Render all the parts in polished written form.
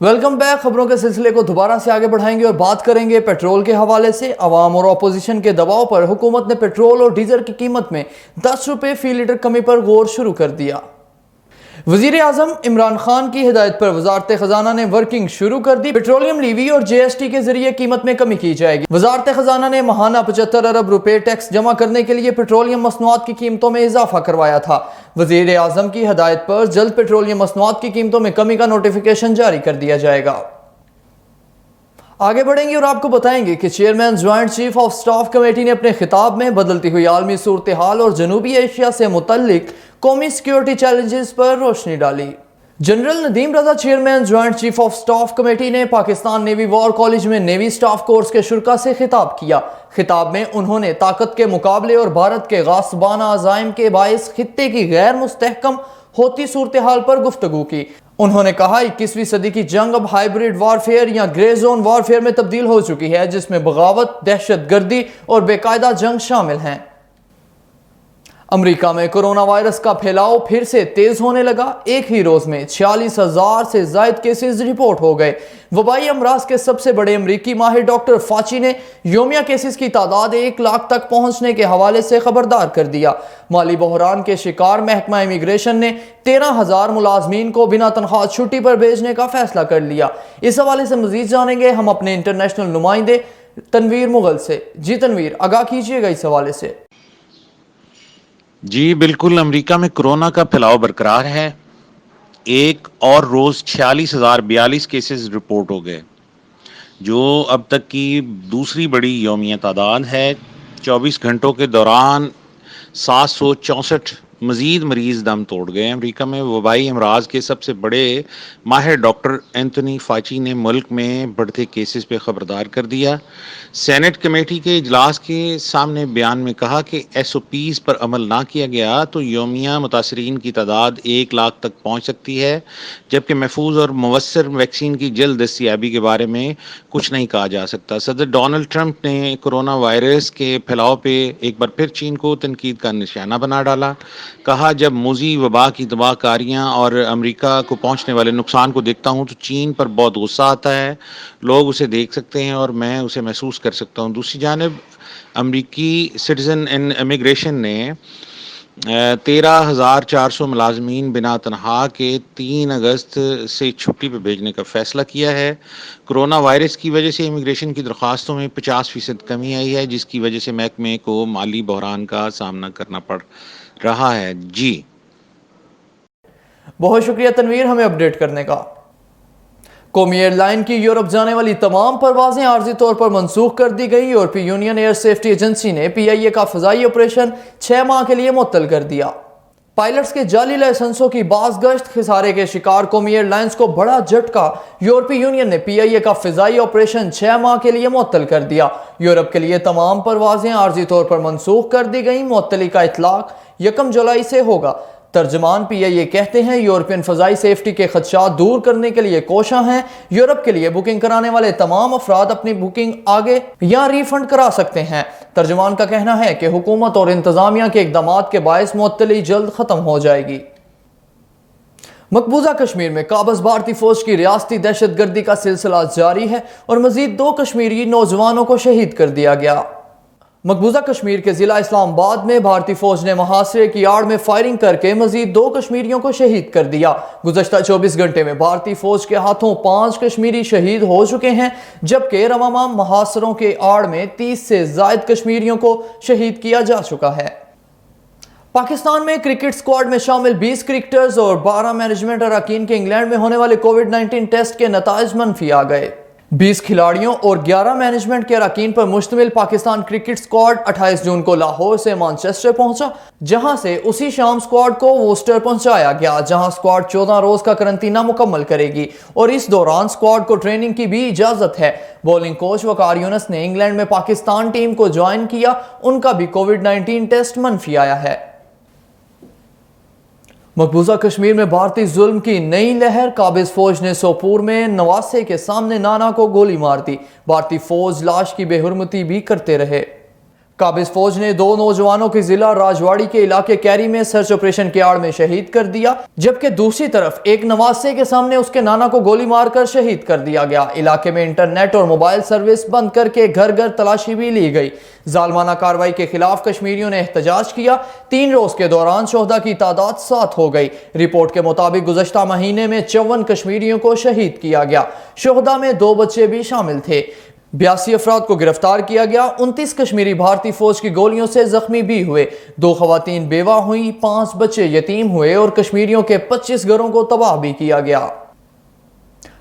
Welcome back. खबरों के सिलसिले को दोबारा से आगे बढ़ाएंगे और बात करेंगे पेट्रोल के हवाले से। अवाम और अपोजिशन के दबाव पर हुकूमत ने पेट्रोल और डीजल की कीमत में 10 रुपए फी लीटर कमी पर गौर शुरू कर दिया। वजीर आजम इमरान खान की हिदायत पर वजारत खजाना ने वर्किंग शुरू कर दी। पेट्रोलियम लीवी और जीएसटी के जरिए कीमत में कमी की जाएगी। वजारत खजाना ने माहाना 75 अरब रुपए टैक्स जमा करने के लिए पेट्रोलियम मसनूआत की कीमतों में इजाफा करवाया था। वजीर आजम की हिदायत पर जल्द पेट्रोलियम मसनूआत की कीमतों में कमी का नोटिफिकेशन जारी कर दिया जाएगा। आगे बढ़ेंगे और आपको बताएंगे कि chairman joint chief of staff committee ने अपने खिताब में बदलती हुई आलमी सूरत हाल और जनूबी एशिया से मुतल्लिक कौमी सिक्योरिटी चैलेंजेस पर रोशनी डाली। General Nadeem Raza chairman joint chief of staff committee ने पाकिस्तान नेवी वॉर कॉलेज में नेवी स्टाफ कोर्स के शुरा से खिताब किया। खिताब में उन्होंने ताकत के मुकाबले और भारत के गासबाना अज़ाइम के बायस खित्ते की गैर मुस्तहकम होती सूरत हाल पर गुफ्तगू की। उन्होंने कहा 21वीं सदी की जंग अब हाइब्रिड वॉरफेयर या ग्रे जोन वॉरफेयर में तब्दील हो चुकी है, जिसमें बगावत, दहशतगर्दी और बेकायदा जंग शामिल हैं। अमेरिका में कोरोना वायरस का फैलाव फिर से तेज होने लगा। एक ही रोज में 46,000 से ज्यादा केसेस रिपोर्ट हो गए। वबाई अमराज के सबसे बड़े अमरीकी माहिर डॉक्टर फाची ने योमिया केसेस की तादाद 1 लाख तक पहुंचने के हवाले से खबरदार कर दिया। माली बहरान के शिकार महकमा इमिग्रेशन ने 13,000 मुलाजमीन को बिना तनख्वाह छुट्टी पर भेजने का फैसला कर लिया। इस हवाले से मजीद जानेंगे हम अपने इंटरनेशनल नुमाइंदे तनवीर मुगल से। जी तनवीर, आगाह कीजिएगा इस हवाले से। जी बिल्कुल, अमेरिका में कोरोना का फैलाव बरकरार है। एक और रोज़ 46,042 केसेस रिपोर्ट हो गए, जो अब तक की दूसरी बड़ी यौमिया तादाद है। 24 घंटों के दौरान 764 मजीद मरीज दम तोड़ गए। अमेरिका में वबाई अमराज के सबसे बड़े माहिर डॉक्टर एंथनी फाची ने मुल्क में बढ़ते केसेस पे खबरदार कर दिया। सेनेट कमेटी के इजलास के सामने बयान में कहा कि SOPs पर अमल ना किया गया तो यौमिया मुतासरीन की तादाद 1 लाख तक पहुँच सकती है, जबकि महफूज और मुवस्सर वैक्सीन की जल्द दस्तयाबी के बारे में कुछ नहीं कहा जा सकता। सदर डोनाल्ड ट्रंप ने कोरोना वायरस के फैलाव पे एक बार फिर चीन को तनकीद का निशाना बना डाला। कहा, जब मोजी वबा की तबाहकारियाँ और अमेरिका को पहुँचने वाले नुकसान को देखता हूँ तो चीन पर बहुत गुस्सा आता है। लोग उसे देख सकते हैं और मैं उसे महसूस कर सकता हूँ। दूसरी जानिब अमेरिकी सिटीजन एंड इमिग्रेशन ने 13,400 मुलाजमीन बिना तनख्वाह के 3 अगस्त से छुट्टी पर भेजने का फैसला किया है। कोरोना वायरस की वजह से इमिग्रेशन की दरख्वास्तों में 50% कमी आई है, जिसकी वजह से महकमे को माली बहरान का सामना करना पड़ रहा है। जी बहुत शुक्रिया तनवीर हमें अपडेट करने का। कौमी एयरलाइन की यूरोप जाने वाली तमाम परवाजें आर्जी तौर पर मंसूख कर दी गई। यूरोपीय यूनियन एयर सेफ्टी एजेंसी ने PIA का फजाई ऑपरेशन 6 माह के लिए मुअत्तल कर दिया। पायलट्स के जाली लाइसेंसों की बाज़गश्त खिसारे के शिकार कौमी एयरलाइंस को बड़ा झटका। यूरोपीय यूनियन ने PIA का फजाई ऑपरेशन 6 माह के लिए मुअत्तल कर दिया। यूरोप के लिए तमाम परवाजें आर्जी तौर पर मंसूख कर दी गई। मुअत्तली का इतलाक 1 जुलाई से होगा। तर्जमान PIA कहते हैं, यूरोपियन फजाई सेफ्टी के खदशात दूर करने के लिए कोशां हैं। यूरोप के लिए बुकिंग कराने वाले तमाम अफराद अपनी बुकिंग आगे या रिफंड करा सकते हैं। तर्जमान का कहना है कि हुकूमत और इंतजामिया के इकदामात के बायस मुअत्तली जल्द खत्म हो जाएगी। मकबूजा कश्मीर में काबज भारतीय फौज की रियासती दहशतगर्दी का सिलसिला जारी है और मजीद 2 कश्मीरी नौजवानों को शहीद कर दिया गया। मकबूजा कश्मीर के जिला इस्लामाबाद में भारतीय फौज ने मुहासरे की आड़ में फायरिंग करके मजीद 2 कश्मीरियों को शहीद कर दिया। गुज़श्ता 24 घंटे में भारतीय फौज के हाथों 5 कश्मीरी शहीद हो चुके हैं, जबकि रवामा मुहासरों के आड़ में 30 से ज़ायद कश्मीरियों को शहीद किया जा चुका है। पाकिस्तान में क्रिकेट स्क्वाड में शामिल 20 क्रिकेटर्स और 12 मैनेजमेंट अरकान के इंग्लैंड में होने वाले कोविड-19 टेस्ट के नताइज मनफी आ गए। 20 खिलाड़ियों और 11 मैनेजमेंट के अरकान पर मुश्तमिल पाकिस्तान क्रिकेट स्क्वाड 28 जून को लाहौर से मैनचेस्टर पहुंचा, जहां से उसी शाम स्क्वाड को वोस्टर पहुंचाया गया, जहां स्क्वाड 14 रोज का करंतना मुकम्मल करेगी और इस दौरान स्क्वाड को ट्रेनिंग की भी इजाजत है। बॉलिंग कोच वकार यूनुस ने इंग्लैंड में पाकिस्तान टीम को ज्वाइन किया, उनका भी कोविड-19 टेस्ट मनफी आया है। मकबूजा कश्मीर में भारतीय जुल्म की नई लहर। काबिज फौज ने सोपूर में नवासे के सामने नाना को गोली मार दी। भारतीय फौज लाश की बेहुरमती भी करते रहे। काबिज फौज ने 2 नौजवानों की जिला राजवाड़ी के इलाके कैरी में सर्च ऑपरेशन की आड़ में शहीद कर दिया, जबकि दूसरी तरफ एक नवासे के सामने उसके नाना को गोली मारकर शहीद कर दिया गया। इलाके में इंटरनेट और मोबाइल सर्विस बंद करके घर घर तलाशी भी ली गई। जालमाना कार्रवाई के खिलाफ कश्मीरियों ने एहतजाज किया। 3 रोज के दौरान शोहदा की तादाद 7 हो गई। रिपोर्ट के मुताबिक गुज़श्ता महीने में 54 कश्मीरियों को शहीद किया गया। शोहदा में 2 बच्चे भी शामिल थे। 82 अफराद को गिरफ्तार किया गया। 29 कश्मीरी भारतीय फौज की गोलियों से जख्मी भी हुए। 2 खवातीन बेवा हुई, 5 बच्चे यतीम हुए और कश्मीरियों के 25 घरों को तबाह भी किया गया।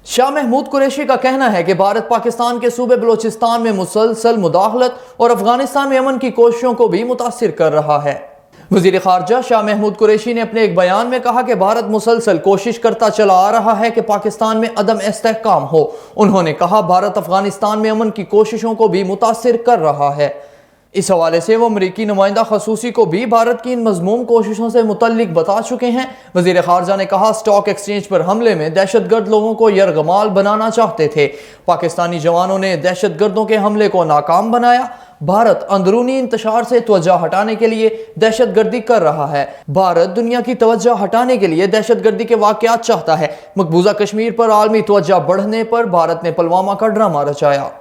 शाह महमूद कुरैशी का कहना है कि भारत पाकिस्तान के सूबे बलोचिस्तान में मुसलसल मुदाखलत और अफगानिस्तान में अमन की कोशिशों को भी मुतासिर कर रहा है। वज़ीर ख़ारजा शाह महमूद कुरैशी ने अपने एक बयान में कहा कि भारत मुसलसल कोशिश करता चला आ रहा है कि पाकिस्तान में अदम इस्तेहकाम हो। उन्होंने कहा भारत अफगानिस्तान में अमन की कोशिशों को भी मुतासिर कर रहा है। इस हवाले से वो अमरीकी नुमाइंदा खसूसी को भी भारत की इन मज़मूम कोशिशों से मुतल्लिक बता चुके हैं। वज़ीर ख़ारजा ने कहा स्टॉक एक्सचेंज पर हमले में दहशतगर्द लोगों को यरगमाल बनाना चाहते थे। पाकिस्तानी जवानों ने दहशतगर्दों के हमले को नाकाम बनाया। भारत अंदरूनी इंतशार से तवज्जो हटाने के लिए दहशतगर्दी कर रहा है। भारत दुनिया की तवज्जो हटाने के लिए दहशतगर्दी के वाक़यात चाहता है। मकबूजा कश्मीर पर आलमी तवज्जो बढ़ने पर भारत ने पुलवामा का ड्रामा रचाया।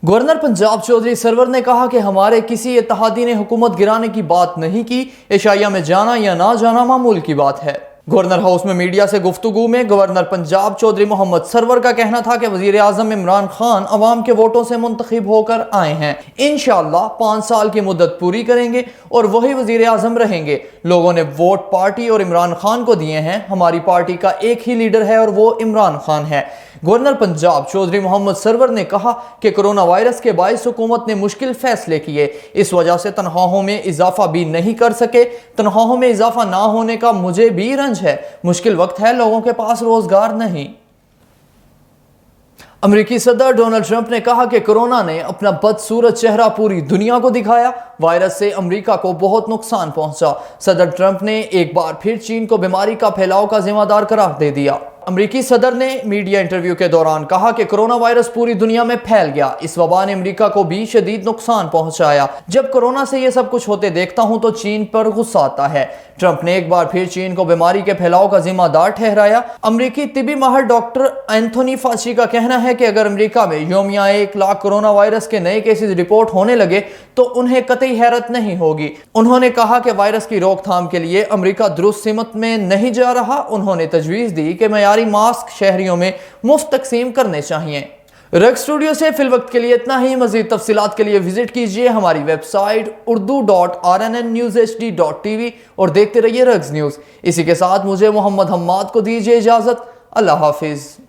गवर्नर पंजाब चौधरी सरवर ने कहा कि हमारे किसी इत्तेहादी ने हुकूमत गिराने की बात नहीं की। एशिया में जाना या ना जाना मामूल की बात है। गवर्नर हाउस में मीडिया से गुफ्तगू में गवर्नर पंजाब चौधरी मोहम्मद सरवर का कहना था कि वजीर आजम इमरान खान अवाम के वोटों से मुंतखब होकर आए हैं। इंशाअल्लाह 5 साल की मुद्दत पूरी करेंगे और वही वजीर आजम रहेंगे। लोगों ने वोट पार्टी और इमरान खान को दिए हैं। हमारी पार्टी का एक ही लीडर है और वो इमरान खान है। गवर्नर पंजाब चौधरी मोहम्मद सरवर ने कहा कि कोरोना वायरस के बायस हुकूमत ने मुश्किल फैसले किए, इस वजह से तनख्वाहों में इजाफा भी नहीं कर सके। तनख्वाहों में इजाफा ना होने का मुझे भी रंज है। मुश्किल वक्त है, लोगों के पास रोजगार नहीं। अमेरिकी सदर डोनाल्ड ट्रंप ने कहा कि कोरोना ने अपना बदसूरत चेहरा पूरी दुनिया को दिखाया। वायरस से अमेरिका को बहुत नुकसान पहुंचा। सदर ट्रंप ने एक बार फिर चीन को बीमारी का फैलाव का जिम्मेदार करार दे दिया। अमेरिकी सदर ने मीडिया इंटरव्यू के दौरान कहा कि कोरोना वायरस पूरी दुनिया में फैल गया। इस वबा ने अमेरिका को भी शदीद नुकसान पहुंचाया। जब कोरोना से ये सब कुछ होते देखता हूं तो चीन पर गुस्सा आता है। ट्रंप ने एक बार फिर चीन को बीमारी के फैलाव का जिम्मेदार ठहराया। अमेरिकी तिबी माहिर डॉक्टर एंथोनी फाची का कहना है कि अगर अमेरिका में योमिया 1 लाख कोरोना वायरस के नए केसेस रिपोर्ट होने लगे तो उन्हें कतई हैरत नहीं होगी। उन्होंने कहा कि वायरस की रोकथाम के लिए अमेरिका दुरुस्त सिमत में नहीं जा रहा। उन्होंने तजवीज़ दी कि मयारी मास्क शहरियों में मुफ्त तकसीम करने चाहिए। रग स्टूडियो से फिल वक्त के लिए इतना ही। मजीद तफसीलात के लिए विजिट कीजिए हमारी वेबसाइट urdu.rnnewshd.tv और देखते रहिए रग्स न्यूज़। इसी के साथ मुझे मोहम्मद हम्माद को दीजिए इजाज़त। अल्लाह हाफिज़।